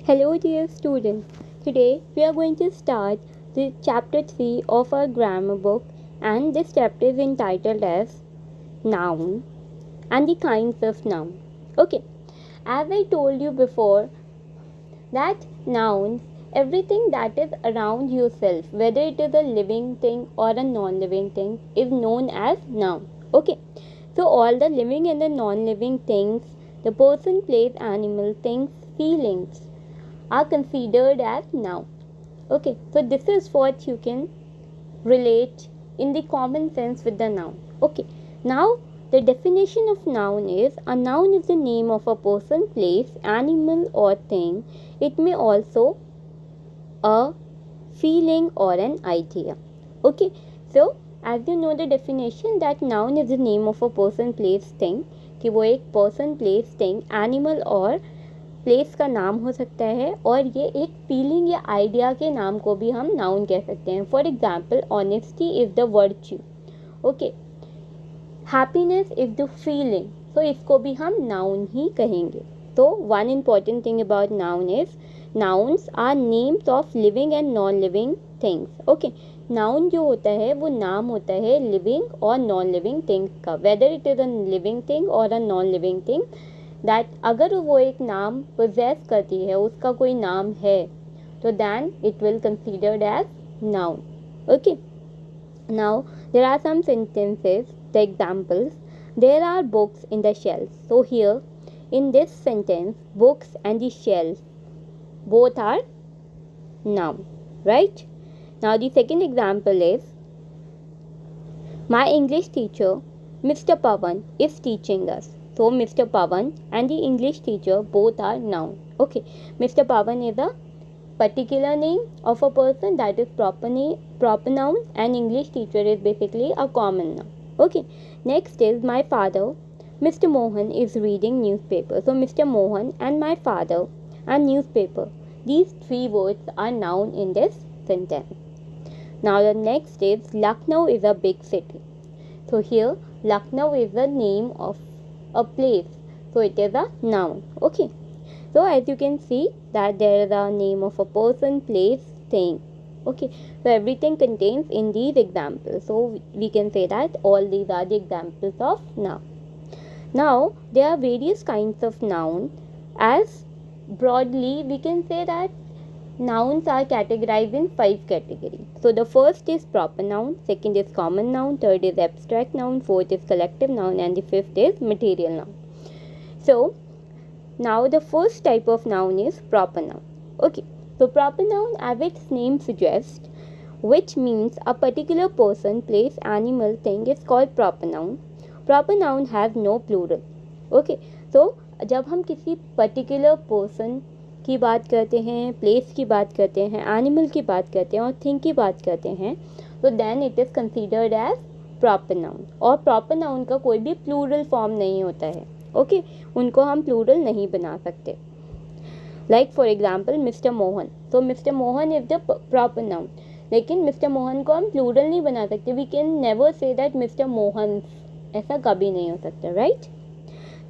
Hello, dear students. Today we are going to start the chapter 3 of our grammar book, and this chapter is entitled as Noun and the kinds of noun. Okay, as I told you before, that nouns, everything that is around yourself, whether it is a living thing or a non living thing, is known as noun. Okay, so all the living and the non living things, the person, place, animal, things, feelings, are considered as noun. Okay, so this is what you can relate in the common sense with the noun. Okay, now the definition of noun is: a noun is the name of a person, place, animal, or thing. It may also a feeling or an idea. Okay, so as you know the definition, that noun is the name of a person, place, thing, कि वो एक person, place, thing, animal और place का नाम हो सकता है, और ये एक फीलिंग या आइडिया के नाम को भी हम नाउन कह सकते हैं. For example, honesty is the virtue. Okay, happiness is the feeling. तो इसको भी हम नाउन ही कहेंगे. तो one important thing about noun is nouns are names of living and non living things. Okay, noun जो होता है वो नाम होता है लिविंग और नॉन लिविंग थिंग्स का, whether it is a living thing और a non living thing. That अगर वो एक नाम पोजेस करती है, उसका कोई नाम है, तो then it will considered as noun. Okay, now there are some sentences, the examples. There are books in the shelf. So here in this sentence, books and the shelf both are noun, right? Now the second example is, my English teacher Mr. Pawan is teaching us. So Mr. Pawan and the English teacher both are noun. Okay, Mr. Pawan is a particular name of a person, that is proper name, proper noun, and English teacher is basically a common noun. Okay, next is my father Mr. Mohan is reading newspaper. So Mr. Mohan and my father and newspaper, these three words are noun in this sentence. Now the next is, Lucknow is a big city. So here Lucknow is the name of a place, so it is a noun. Okay, so as you can see that there is a name of a person, place, thing. Okay, so everything contains in these examples, so we can say that all these are the examples of noun. Now there are various kinds of noun. As broadly we can say that nouns are categorized in 5 categories. So the first is proper noun, second is common noun, third is abstract noun, fourth is collective noun, and the fifth is material noun. So now the first type of noun is proper noun. Okay, so proper noun, as its name suggests, which means a particular person, place, animal, thing, is called proper noun. Proper noun has no plural. Okay, so जब हम किसी particular person की बात करते हैं, place की बात करते हैं, एनिमल की बात करते हैं और थिंग की बात करते हैं, तो then it is considered as proper noun. और प्रॉपर नाउन का कोई भी प्लूरल फॉर्म नहीं होता है. ओके, उनको हम प्लूरल नहीं बना सकते. Like for example mister Mohan. तो mister Mohan is the proper noun, लेकिन मिस्टर मोहन को हम प्लूरल नहीं बना सकते. We can never say that mister Mohan, ऐसा कभी नहीं हो सकता, right?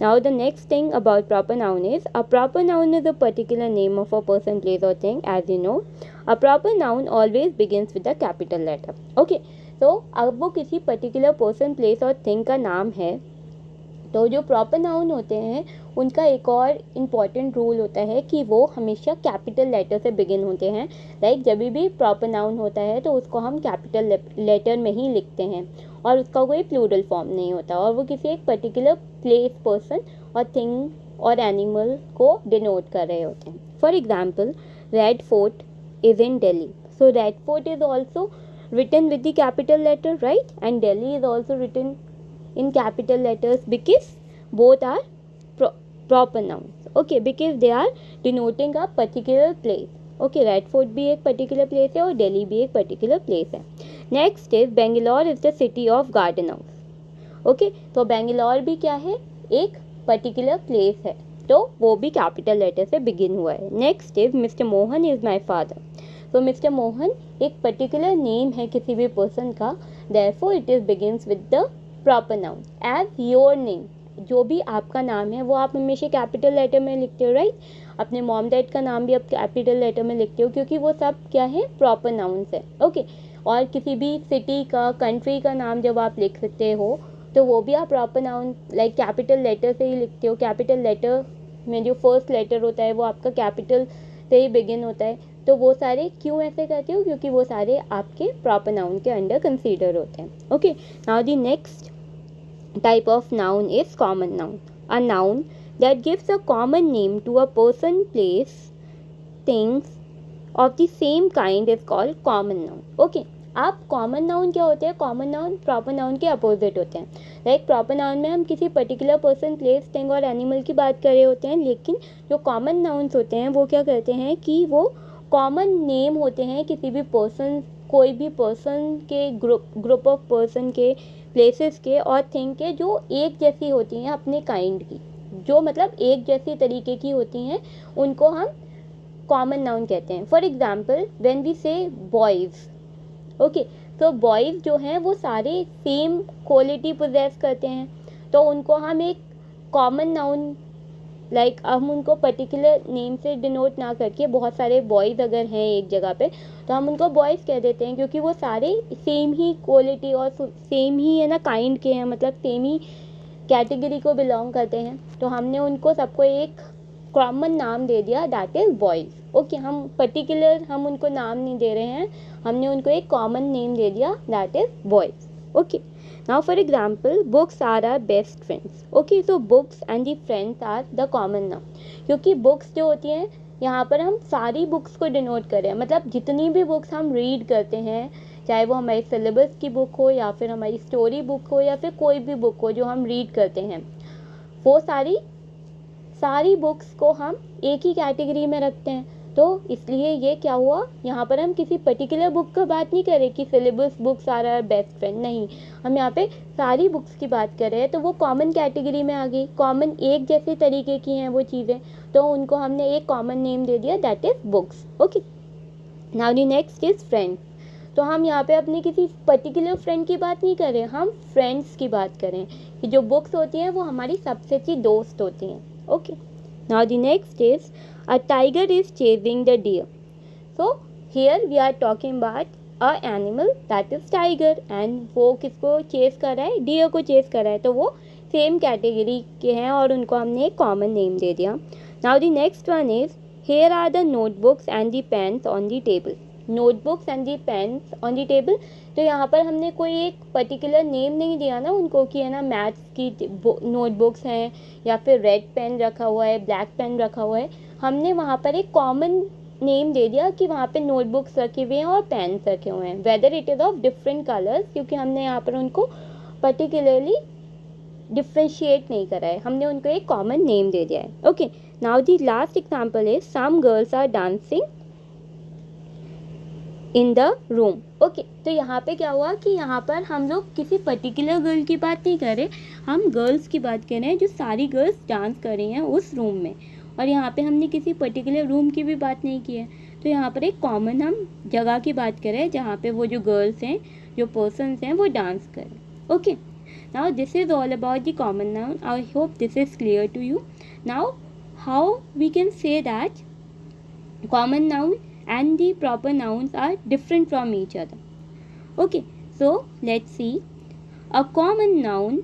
Now the next thing about proper noun is, a proper noun is a particular name of a person, place or thing. As you know, a proper noun always begins with a capital letter. Okay, so अब वो किसी particular person, place और thing का नाम है, तो जो proper noun होते हैं उनका एक और इम्पॉर्टेंट रूल होता है कि वो हमेशा कैपिटल लेटर से बिगिन होते हैं. लाइक जब भी प्रॉपर नाउन होता है तो उसको हम कैपिटल लेटर में ही लिखते हैं और उसका कोई प्लूरल फॉर्म नहीं होता, और वो किसी एक पर्टिकुलर प्लेस, पर्सन और थिंग और एनिमल को डिनोट कर रहे होते हैं. For example, red fort is in Delhi. So red fort is also written with the capital letter, right? And Delhi is also written in capital letters because both are proper nouns. Okay, because they are denoting a particular place. Okay, Red Fort भी एक particular place है और Delhi भी एक particular place है. Next is Bangalore is the city of garden house. Okay, तो Bangalore भी क्या है, एक particular place है, तो वो भी capital letter से begin हुआ है. Next is Mr. Mohan is my father. तो मिस्टर मोहन एक पर्टिकुलर नेम है किसी भी पर्सन का, therefore it is begins with the proper noun. As your name, जो भी आपका नाम है वो आप हमेशा कैपिटल लेटर में लिखते हो, राइट। अपने मॉम डैड का नाम भी आप कैपिटल लेटर में लिखते हो, क्योंकि वो सब क्या है, प्रॉपर नाउन्स है, ओके। और किसी भी सिटी का, कंट्री का नाम जब आप लिख सकते हो तो वो भी आप proper noun like capital letter से ही लिखते हो। कैपिटल लेटर में जो फर्स्ट लेटर होता है वो आपका कैपिटल से ही बिगिन होता है। तो वो सारे क्यों ऐसे करते हो, क्योंकि वो सारे आपके प्रॉपर नाउन के अंडर कंसीडर होते हैं, okay. Now the next type of noun is common noun. A noun that gives a common name to a person, place, things of the same kind is called common noun. Okay. आप common noun क्या होते हैं, common noun proper noun के opposite होते हैं। Like proper noun में हम किसी पर्टिकुलर पर्सन, प्लेस, थिंग और एनिमल की बात कर रहे होते हैं, लेकिन जो कॉमन नाउन्स होते हैं वो क्या करते हैं कि वो कॉमन नेम होते हैं किसी भी पर्सन, कोई भी पर्सन के ग्रुप ऑफ पर्सन के, प्लेसेस के और थिंग के, जो एक जैसी होती हैं अपने काइंड की, जो मतलब एक जैसी तरीके की होती हैं, उनको हम कॉमन नाउन कहते हैं। फॉर एग्जाम्पल व्हेन वी से बॉयज़, ओके, तो बॉयज़ जो हैं वो सारे सेम क्वालिटी पोजेस करते हैं, तो उनको हम एक कॉमन नाउन लाइक हम उनको पर्टिकुलर नेम से डिनोट ना करके, बहुत सारे बॉयज़ अगर हैं एक जगह पे तो हम उनको बॉयज़ कह देते हैं, क्योंकि वो सारे सेम ही क्वालिटी और सेम ही है ना काइंड के हैं, मतलब सेम ही कैटेगरी को बिलोंग करते हैं। तो हमने उनको सबको एक कॉमन नाम दे दिया, दैट इज़ बॉयज़, ओके। हम पर्टिकुलर हम उनको नाम नहीं दे रहे हैं, हमने उनको एक कॉमन नेम दे दिया, that is boys, okay. Now for example, books are our best friends. Okay, so books and the friends are the common noun. क्योंकि books जो होती हैं, यहाँ पर हम सारी बुक्स को डिनोट कर रहे हैं, मतलब जितनी भी बुक्स हम रीड करते हैं, चाहे वो हमारी सिलेबस की बुक हो या फिर हमारी स्टोरी बुक हो या फिर कोई भी बुक हो जो हम रीड करते हैं, वो सारी बुक्स को हम एक ही कैटेगरी में रखते हैं। तो इसलिए ये क्या हुआ, यहाँ पर हम किसी पर्टिकुलर बुक का बात नहीं कर रहे कि syllabus books are our best friend, नहीं, हम यहाँ पे सारी बुक्स की बात कर रहे हैं। तो वो कॉमन कैटेगरी में आ गई, कॉमन एक जैसे तरीके की हैं वो चीज़ें, तो उनको हमने एक कॉमन नेम दे दिया, that is books, okay. Now the next is friend. तो हम यहाँ पे अपने किसी पर्टिकुलर फ्रेंड की बात नहीं कर रहे, हम फ्रेंड्स की बात करें कि जो बुक्स होती हैं वो हमारी सबसे अच्छी दोस्त होती हैं, okay. Now the next is a tiger is chasing the deer. So here we are talking about a animal that is tiger, and वो किसको चेस कर रहा है, डियर को चेस कर रहा है, तो वो सेम कैटेगरी के हैं और उनको हमने एक कॉमन नेम दे दिया। Now the next one is here are the notebooks and the pens on the table. notebooks and the pens on the table, तो यहाँ पर हमने कोई एक पर्टिकुलर नेम नहीं दिया ना उनको कि है ना मैथ्स की नोटबुक्स हैं या फिर रेड पेन रखा हुआ है, ब्लैक पेन रखा हुआ है, हमने वहाँ पर एक कॉमन नेम दे दिया कि वहाँ पे नोटबुक्स रखे हुए हैं और पेन्स रखे हुए हैं, weather it is of different colours, क्योंकि हमने यहाँ पर उनको पर्टिकुलरली डिफ्रेंशिएट नहीं करा है, हमने उनको एक कॉमन नेम दे दिया है, okay. Now the last example is some girls are dancing in the room, okay. तो यहाँ पे क्या हुआ कि यहाँ पर हम लोग किसी पर्टिकुलर गर्ल की बात नहीं कर रहे, हम गर्ल्स की बात कर रहे हैं जो सारी गर्ल्स डांस कर रही हैं उस रूम में, और यहाँ पे हमने किसी पर्टिकुलर रूम की भी बात नहीं की है। तो यहाँ पर एक कॉमन हम जगह की बात करें जहाँ पे वो जो गर्ल्स हैं, जो पर्सन्स हैं, वो डांस करें, okay. Now this is all about the common noun. I hope this is clear to you. Now how we can say that common noun and the proper nouns are different from each other. Okay, so let's see. A common noun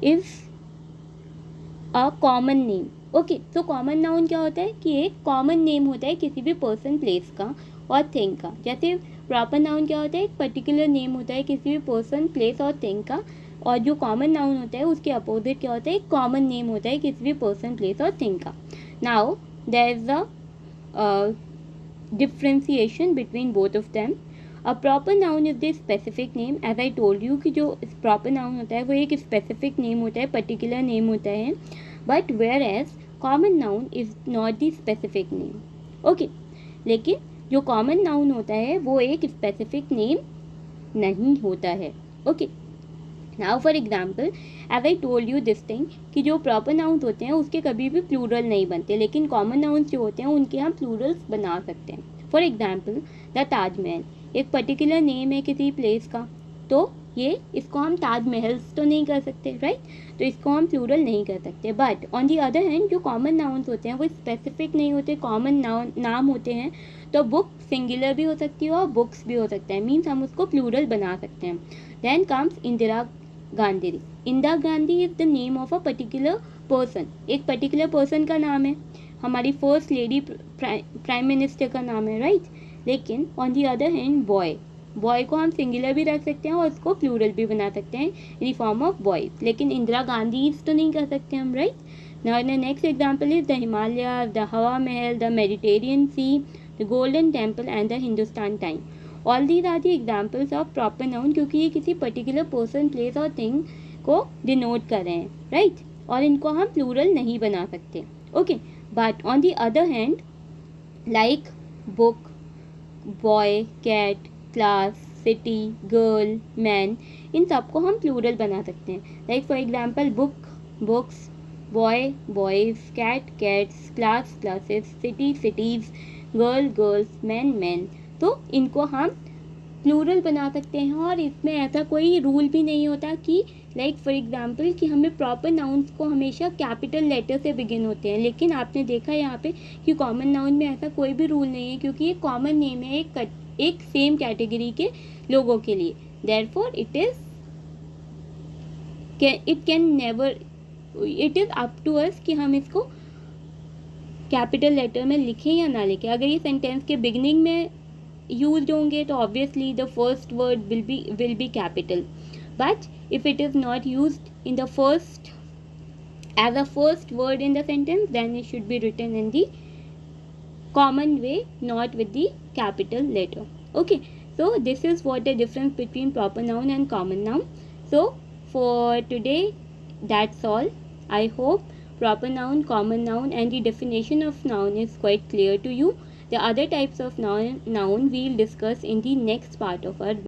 is a common name. Okay, so common noun क्या होता है कि एक common name होता है किसी भी person, place का और thing का। जैसे proper noun क्या होता है, एक particular name होता है किसी भी person, place और thing का, और जो common noun होता है उसके opposite क्या होता है, एक common name होता है किसी भी person, place और thing का। Now there is a differentiation between both of them. A proper noun is the specific name, as I told you कि जो proper noun होता है वो एक specific name होता है, particular name होता है, but whereas common noun is not the specific name, okay। लेकिन जो common noun होता है वो एक specific name नहीं होता है, okay। Now for example, as I told you this thing कि जो proper nouns होते हैं उसके कभी भी plural नहीं बनते, लेकिन common nouns जो होते हैं उनके हम plurals बना सकते हैं। For example, the ताजमहल एक particular name है किसी place का, तो ये इसको हम ताजमहल्स तो नहीं कर सकते, राइट, तो इसको हम प्लूरल नहीं कर सकते। But on the other hand जो कॉमन नाउन्स होते हैं वो स्पेसिफिक नहीं होते, कॉमन नाम होते हैं, तो बुक सिंगुलर भी हो सकती है और बुक्स भी हो सकता है, मीन्स हम उसको प्लूरल बना सकते हैं। Then comes Indira Gandhi. Indira Gandhi is the name of a particular person, एक पर्टिकुलर पर्सन का नाम है, हमारी फर्स्ट लेडी प्राइम मिनिस्टर का नाम है, राइट। लेकिन on the other hand boy को हम सिंगुलर भी रख सकते हैं और उसको प्लूरल भी बना सकते हैं in the form of boy, लेकिन इंदिरा गांधी तो नहीं कर सकते हम, right. Now the next example is the Himalaya, the Hawa Mahal, the Mediterranean Sea, the Golden Temple and the Hindustan Time. All these are the examples of proper noun, क्योंकि ये किसी पर्टिकुलर पर्सन, प्लेस और थिंग को डिनोट कर रहे हैं, राइट, और इनको हम प्लूरल नहीं बना सकते, okay. But on the other hand like book, boy, cat, class, city, girl, man, इन सबको हम प्लूरल बना सकते हैं। Like for example book, books, boy, boys, cat, cats, class, classes, city, cities, girl, girls, man, man, तो इनको हम plural बना सकते हैं। और इसमें ऐसा कोई रूल भी नहीं होता कि लाइक फॉर एग्जांपल कि हमें प्रॉपर नाउन्स को हमेशा कैपिटल लेटर से बिगिन होते हैं, लेकिन आपने देखा यहाँ पे कि कॉमन नाउन में ऐसा कोई भी रूल नहीं है, क्योंकि ये कॉमन नेम है एक सेम कैटेगरी के लोगों के लिए। Therefore it is up to us कि हम इसको कैपिटल लेटर में लिखें या ना लिखें। अगर ये सेंटेंस के बिगिनिंग में यूज होंगे तो obviously the first word will be capital, but if it is not used in the first as a first word in the sentence, then it should be written in the common way, not with the capital letter, okay. So this is what the difference between proper noun and common noun. So for today that's all. I hope proper noun, common noun and the definition of noun is quite clear to you. The other types of noun we'll discuss in the next part of our